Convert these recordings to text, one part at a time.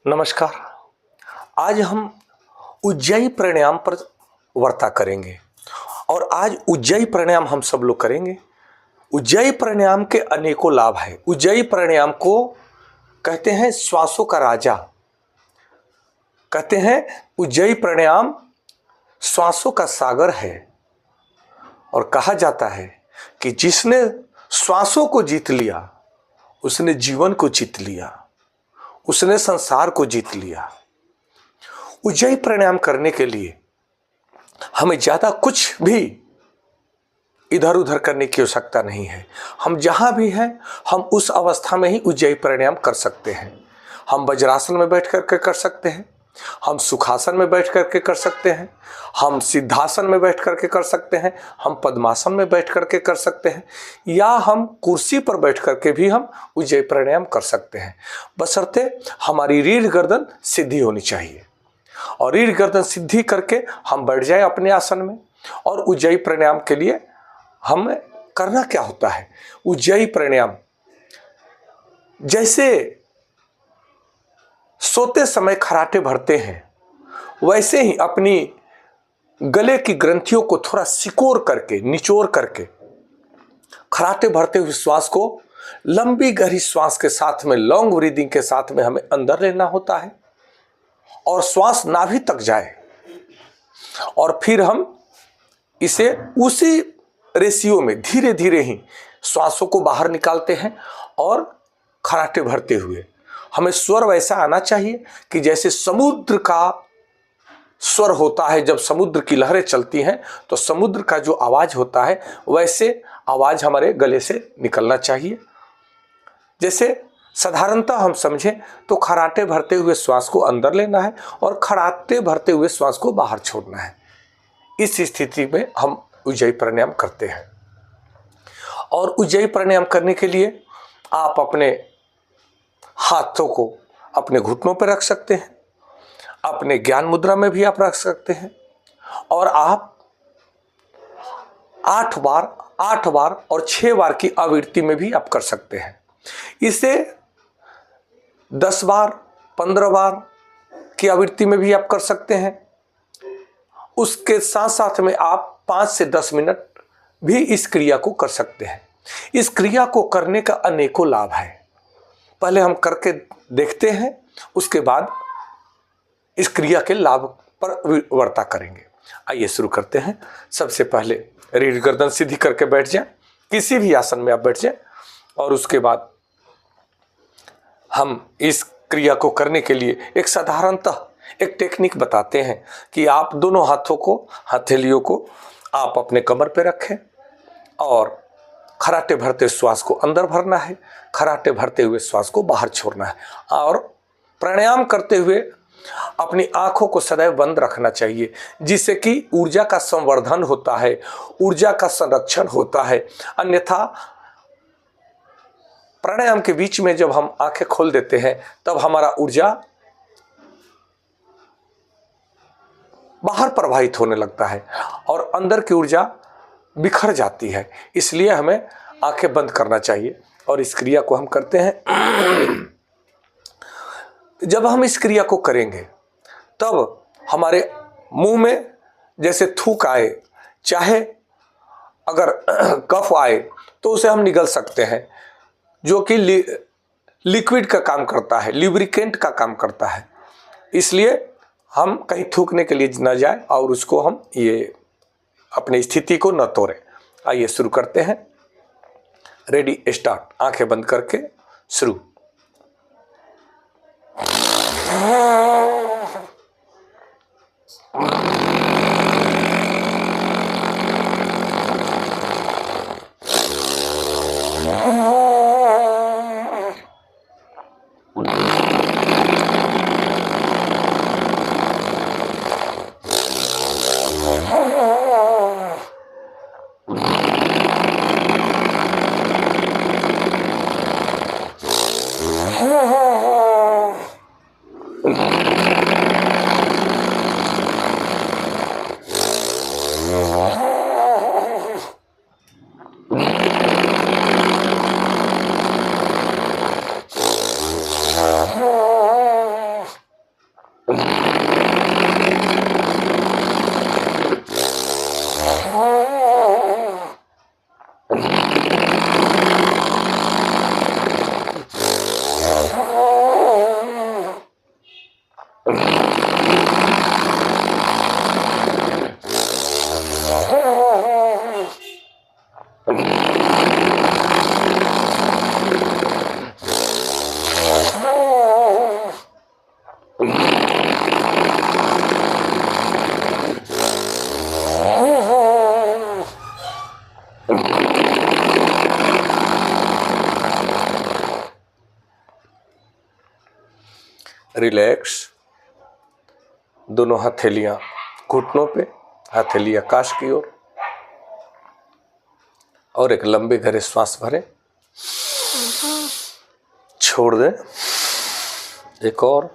नमस्कार। आज हम उज्जयी प्राणायाम पर वार्ता करेंगे और आज उज्जयी प्राणायाम हम सब लोग करेंगे। उज्जयी प्राणायाम के अनेकों लाभ हैं। उज्जयी प्राणायाम को कहते हैं श्वासों का राजा। कहते हैं उज्जयी प्राणायाम श्वासों का सागर है और कहा जाता है कि जिसने श्वासों को जीत लिया उसने जीवन को जीत लिया, उसने संसार को जीत लिया। उज्जयी प्राणायाम करने के लिए हमें ज्यादा कुछ भी इधर उधर करने की आवश्यकता नहीं है। हम जहां भी हैं हम उस अवस्था में ही उज्जयी प्राणायाम कर सकते हैं। हम वज्रासन में बैठ करके कर सकते हैं, हम सुखासन में बैठ करके कर सकते हैं, हम सिद्धासन में बैठ करके कर सकते हैं, हम पद्मासन में बैठ करके कर सकते हैं, या हम कुर्सी पर बैठ करके भी हम उज्जयी प्राणायाम कर सकते हैं, बशर्ते हमारी रीढ़ गर्दन सीधी होनी चाहिए। और रीढ़ गर्दन सीधी करके हम बैठ जाए अपने आसन में। और उज्जयी प्राणायाम के लिए हमें करना क्या होता है? उज्जयी प्राणायाम जैसे सोते समय खराटे भरते हैं वैसे ही अपनी गले की ग्रंथियों को थोड़ा सिकोड़ करके निचोड़ करके खराटे भरते हुए श्वास को लंबी गहरी श्वास के साथ में लॉन्ग ब्रीदिंग के साथ में हमें अंदर लेना होता है और श्वास नाभि तक जाए और फिर हम इसे उसी रेशियो में धीरे धीरे ही श्वासों को बाहर निकालते हैं। और खराटे भरते हुए हमें स्वर वैसा आना चाहिए कि जैसे समुद्र का स्वर होता है। जब समुद्र की लहरें चलती हैं तो समुद्र का जो आवाज होता है वैसे आवाज हमारे गले से निकलना चाहिए। जैसे साधारणतः हम समझें तो खराटे भरते हुए श्वास को अंदर लेना है और खराटे भरते हुए श्वास को बाहर छोड़ना है। इस स्थिति में हम उज्जयी प्राणायाम करते हैं। और उज्जयी प्राणायाम करने के लिए आप अपने हाथों को अपने घुटनों पर रख सकते हैं, अपने ज्ञान मुद्रा में भी आप रख सकते हैं और आप 8 बार और 6 बार की आवृत्ति में भी आप कर सकते हैं। इसे 10 बार 15 बार की आवृत्ति में भी आप कर सकते हैं। उसके साथ साथ में आप 5 से 10 मिनट भी इस क्रिया को कर सकते हैं। इस क्रिया को करने का अनेकों लाभ है। पहले हम करके देखते हैं, उसके बाद इस क्रिया के लाभ पर वार्ता करेंगे। आइए शुरू करते हैं। सबसे पहले रीढ़ गर्दन सीधी करके बैठ जाएं, किसी भी आसन में आप बैठ जाएं और उसके बाद हम इस क्रिया को करने के लिए एक साधारणतः एक टेक्निक बताते हैं कि आप दोनों हाथों को, हथेलियों को आप अपने कमर पे रखें और खराटे भरते श्वास को अंदर भरना है, खराटे भरते हुए श्वास को बाहर छोड़ना है। और प्राणायाम करते हुए अपनी आंखों को सदैव बंद रखना चाहिए, जिससे कि ऊर्जा का संवर्धन होता है, ऊर्जा का संरक्षण होता है। अन्यथा प्राणायाम के बीच में जब हम आंखें खोल देते हैं तब हमारा ऊर्जा बाहर प्रवाहित होने लगता है और अंदर की ऊर्जा बिखर जाती है। इसलिए हमें आंखें बंद करना चाहिए और इस क्रिया को हम करते हैं। जब हम इस क्रिया को करेंगे तब हमारे मुंह में जैसे थूक आए, चाहे अगर कफ आए तो उसे हम निगल सकते हैं, जो कि लिक्विड का काम करता है, लुब्रिकेंट का काम करता है। इसलिए हम कहीं थूकने के लिए न जाए और उसको हम ये अपनी स्थिति को न तोड़ें। आइए शुरू करते हैं। Ready, start. आंखें बंद करके शुरू। रिलैक्स। दोनों हथेलियां घुटनों पे, हथेली आकाश की ओर, और एक लंबे गहरे श्वास भरें, छोड़ दें, एक और,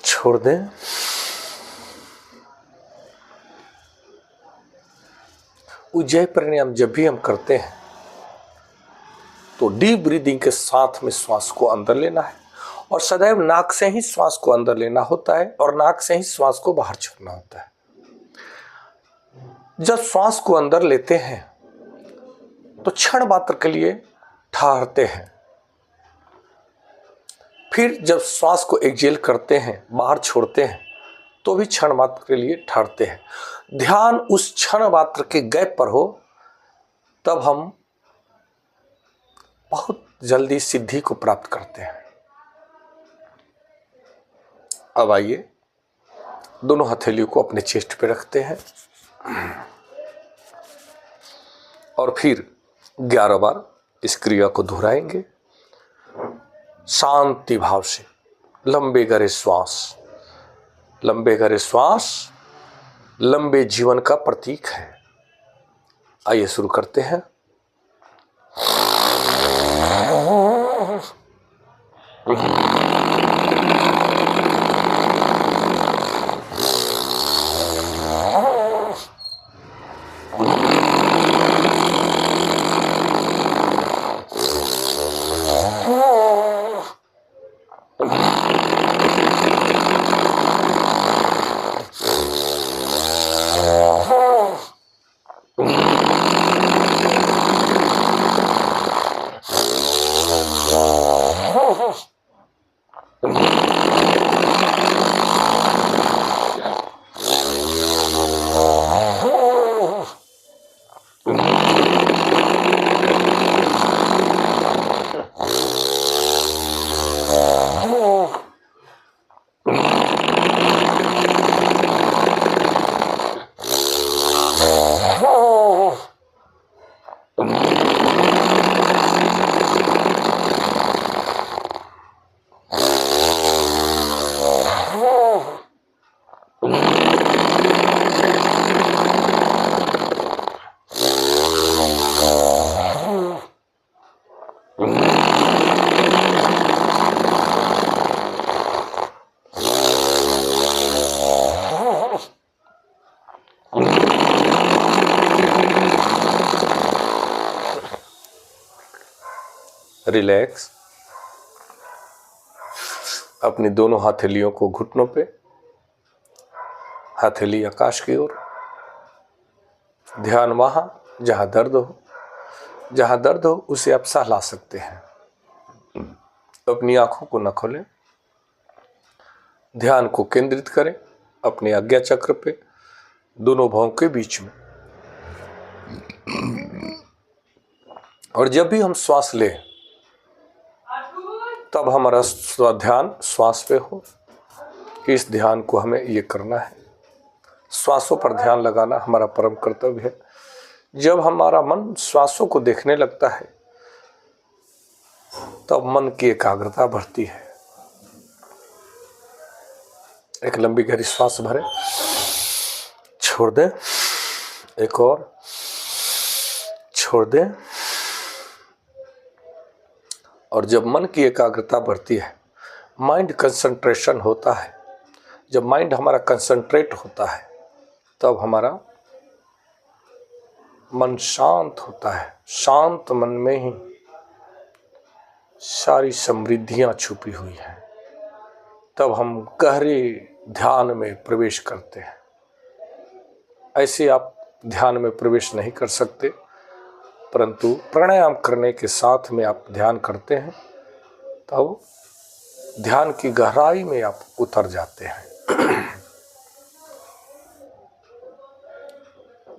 छोड़ दें। उज्जयी प्राणायाम जब भी हम करते हैं तो डीप ब्रीदिंग के साथ में श्वास को अंदर लेना है, और सदैव नाक से ही श्वास को अंदर लेना होता है और नाक से ही श्वास को बाहर छोड़ना होता है। जब श्वास को अंदर लेते हैं तो क्षण मात्र के लिए ठहरते हैं, फिर जब श्वास को एक्सहेल करते हैं, बाहर छोड़ते हैं, तो भी क्षण मात्र के लिए ठहरते हैं। ध्यान उस क्षण मात्र के गैप पर हो, तब हम बहुत जल्दी सिद्धि को प्राप्त करते हैं। अब आइए दोनों हथेलियों को अपने चेस्ट पे रखते हैं और फिर 11 बार इस क्रिया को दोहराएंगे शांति भाव से। लंबे गहरे श्वास, लंबे गहरे श्वास लंबे जीवन का प्रतीक है। आइए शुरू करते हैं। रिलैक्स। अपनी दोनों हथेलियों को घुटनों पे, हथेली आकाश की ओर। ध्यान वहां जहां दर्द हो, जहां दर्द हो उसे आप सहला सकते हैं। अपनी आंखों को न खोलें, ध्यान को केंद्रित करें अपने आज्ञा चक्र पे, दोनों भौं के बीच में। और जब भी हम श्वास लें तब हमारा ध्यान श्वास पे हो। इस ध्यान को हमें ये करना है, श्वासों पर ध्यान लगाना हमारा परम कर्तव्य है। जब हमारा मन श्वासों को देखने लगता है तब मन की एकाग्रता बढ़ती है। एक लंबी गहरी श्वास भरें, छोड़ दें, एक और, छोड़ दें। और जब मन की एकाग्रता बढ़ती है, माइंड कंसंट्रेशन होता है, जब माइंड हमारा कंसंट्रेट होता है तब हमारा मन शांत होता है। शांत मन में ही सारी समृद्धियां छुपी हुई हैं। तब हम गहरे ध्यान में प्रवेश करते हैं। ऐसे आप ध्यान में प्रवेश नहीं कर सकते, परंतु प्राणायाम करने के साथ में आप ध्यान करते हैं तब ध्यान की गहराई में आप उतर जाते हैं।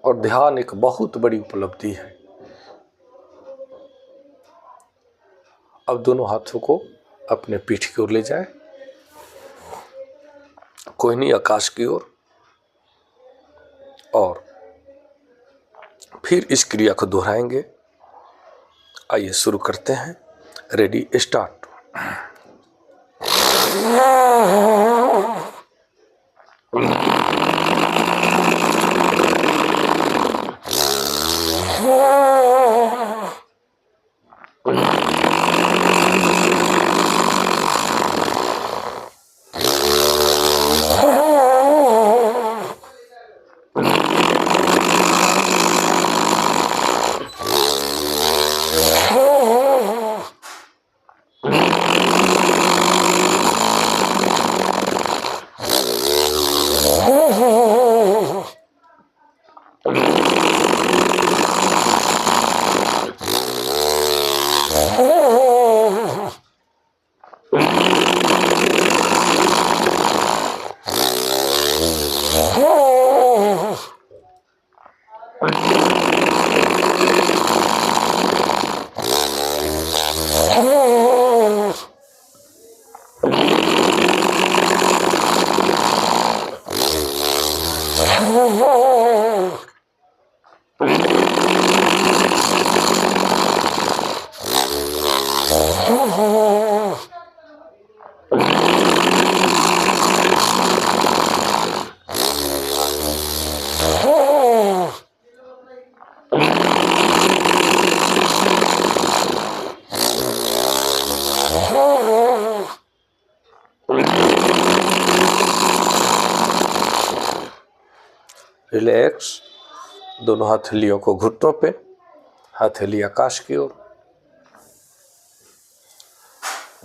और ध्यान एक बहुत बड़ी उपलब्धि है। अब दोनों हाथों को अपने पीठ की ओर ले जाएं, कोई नहीं आकाश की ओर, और फिर इस क्रिया को दोहराएंगे। आइए शुरू करते हैं। Ready, start. रिलैक्स। दोनों हथेलियों को घुटनों पे, हथेली आकाश की ओर।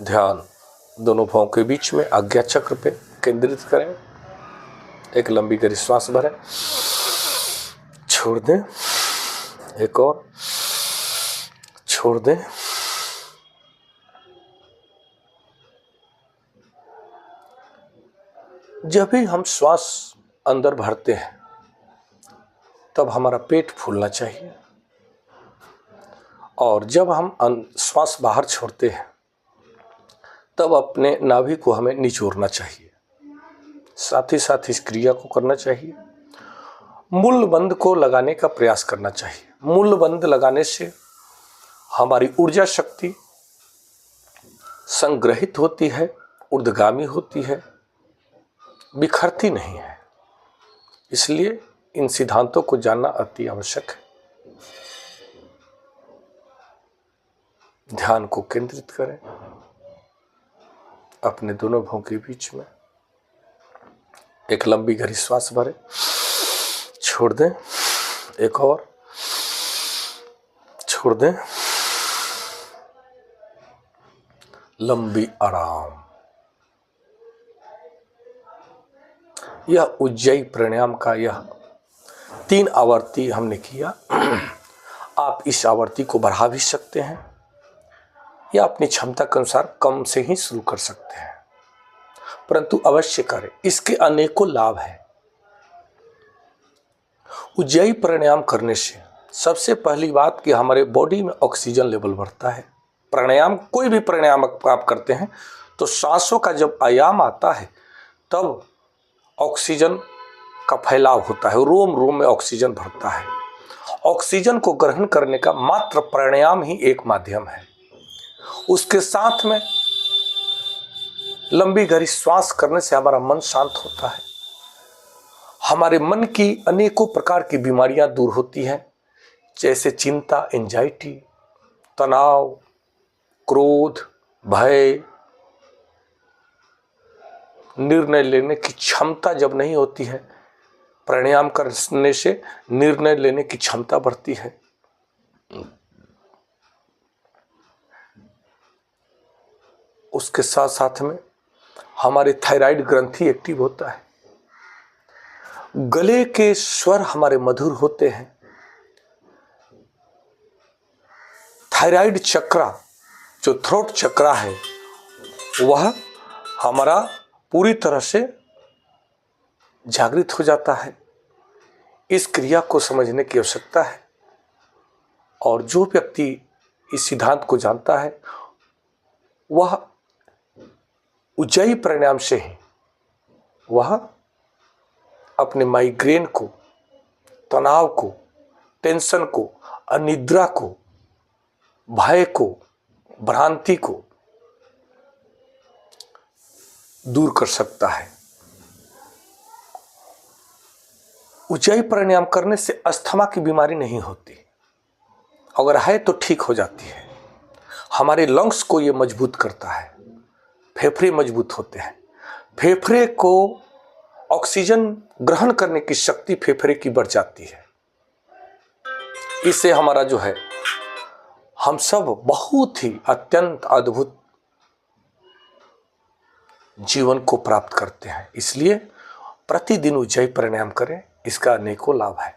ध्यान दोनों पांवों के बीच में आज्ञा चक्र पे केंद्रित करें। एक लंबी गहरी श्वास भरें, छोड़ दें, एक और, छोड़ दें। जब भी हम श्वास अंदर भरते हैं तब हमारा पेट फूलना चाहिए, और जब हम श्वास बाहर छोड़ते हैं तब अपने नाभि को हमें निचोड़ना चाहिए। साथ ही साथ इस क्रिया को करना चाहिए। मूलबंध को लगाने का प्रयास करना चाहिए। मूलबंध लगाने से हमारी ऊर्जा शक्ति संग्रहित होती है, ऊर्ध्वगामी होती है, बिखरती नहीं है। इसलिए इन सिद्धांतों को जानना अति आवश्यक है। ध्यान को केंद्रित करें अपने दोनों भौं के बीच में। एक लंबी गहरी श्वास भरें, छोड़ दें, एक और, छोड़ दें। लंबी आराम। यह उज्जयी प्राणायाम का यह 3 आवर्ती हमने किया। आप इस आवर्ती को बढ़ा भी सकते हैं या अपनी क्षमता के अनुसार कम से ही शुरू कर सकते हैं, परंतु अवश्य करें। इसके अनेकों लाभ हैं। उज्जयी प्राणायाम करने से सबसे पहली बात कि हमारे बॉडी में ऑक्सीजन लेवल बढ़ता है। प्राणायाम, कोई भी प्राणायाम आप करते हैं तो सांसों का जब आयाम आता है तब ऑक्सीजन का फैलाव होता है, रोम रोम में ऑक्सीजन भरता है। ऑक्सीजन को ग्रहण करने का मात्र प्राणायाम ही एक माध्यम है। उसके साथ में लंबी गहरी श्वास करने से हमारा मन शांत होता है। हमारे मन की अनेकों प्रकार की बीमारियां दूर होती हैं, जैसे चिंता, एंजाइटी, तनाव, क्रोध, भय। निर्णय लेने की क्षमता जब नहीं होती है, प्राणायाम करने से निर्णय लेने की क्षमता बढ़ती है। उसके साथ साथ में हमारे थायराइड ग्रंथि एक्टिव होता है। गले के स्वर हमारे मधुर होते हैं। थायराइड चक्रा, जो थ्रोट चक्रा है, वह हमारा पूरी तरह से जागृत हो जाता है। इस क्रिया को समझने की आवश्यकता है, और जो व्यक्ति इस सिद्धांत को जानता है वह उज्जयी प्राणायाम से ही वह अपने माइग्रेन को, तनाव को, टेंशन को, अनिद्रा को, भय को, भ्रांति को दूर कर सकता है। उज्जयी प्राणायाम करने से अस्थमा की बीमारी नहीं होती, अगर है तो ठीक हो जाती है। हमारे लंग्स को ये मजबूत करता है, फेफड़े मजबूत होते हैं। फेफड़े को ऑक्सीजन ग्रहण करने की शक्ति फेफड़े की बढ़ जाती है। इससे हमारा जो है, हम सब बहुत ही अत्यंत अद्भुत जीवन को प्राप्त करते हैं। इसलिए प्रतिदिन उज्जयी प्राणायाम करें, इसका अनेकों लाभ है।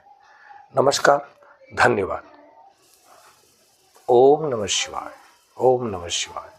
नमस्कार, धन्यवाद। ओम नमः शिवाय। ओम नमः शिवाय।